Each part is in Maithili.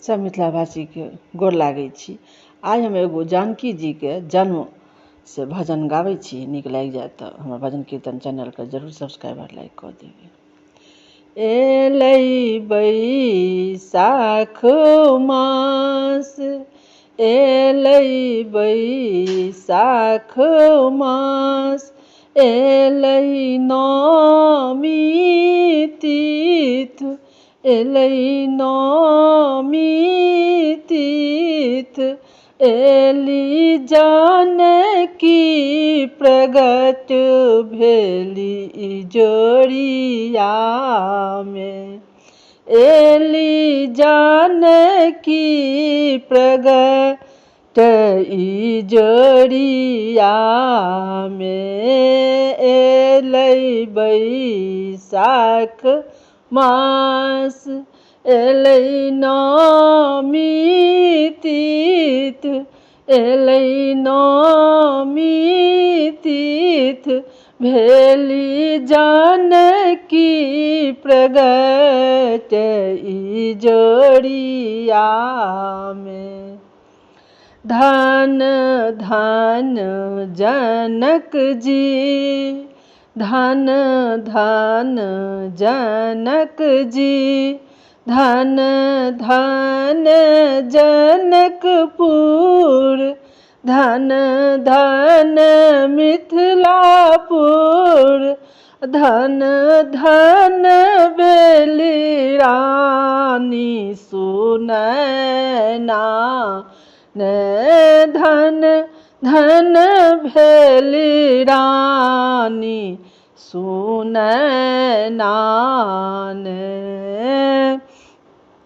सब मिथिलावासी के गोर लागै छी। आइ हम एगो जानकी जी के जन्म से भजन गाबै छी। नीक लागि जाए तऽ हमर भजन कीर्तन चैनल के जरूर सब्सक्राइब और लाइक कऽ देबै। एलै बैसाख मास, एलै बैसाख मास, एलै नौमी तिथ, एलै नौमी तिथ, एली जानकी प्रगट भेली इजोरिया में, एली जानकी प्रगट इजोरिया में, एलै बैसाख मास, एलै नौमी तिथ, एलै नौमी तिथ, भेली जानकी प्रगट इजोरिया में। धन धन जनक जी, धन धन जनक जी, धन धन जनकपुर, धन धन मिथिलापुर, धन धन भेली रानी सुनैना, धन धन भेली रानी सुनैना,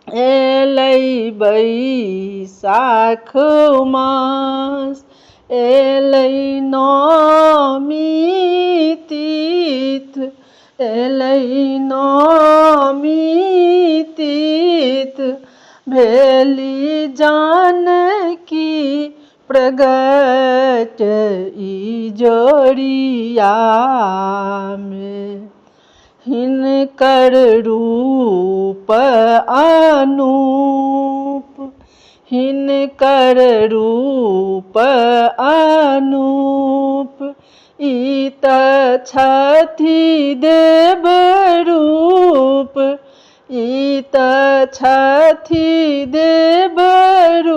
एलै बैसाख मास, एलै नौमी तिथ, एलै नौमी तिथ, भेली जानकी प्रगट इजोरिया में। हिनकर रूप अनूप, हिनकर रूप अनूप, ई तऽ छथि देवरूप, ई तऽ छथि देवरूप,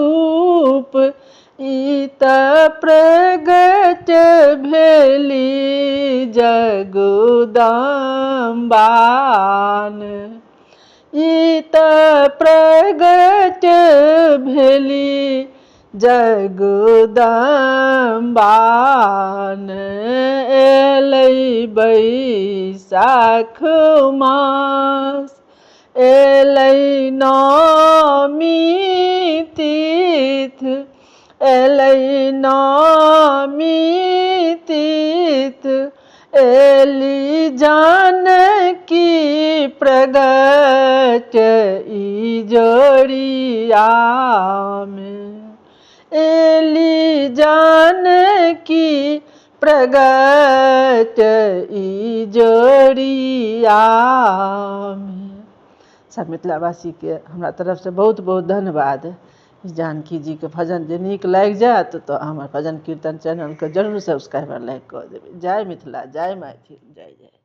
ई तऽ प्रगट भेली जगदम्बा में, ई तऽ प्रगट भेली जगदम्बा में, एलै बैसाख मास, एलै नौमी तिथ, एलै नौमी तिथ, एली जानकी प्रगट इजोरिया में, एली जानकी प्रगट इजोरिया में। सब मिथिलावासी के हमरा तरफ से बहुत बहुत धन्यवाद। जानकी जी के भजन जे नीक लागि जायत तो हमर भजन कीर्तन चैनल के जरूर सब्सक्राइब और लाइक कऽ देबै। जय मिथिला, जय मैथिल, जय जय।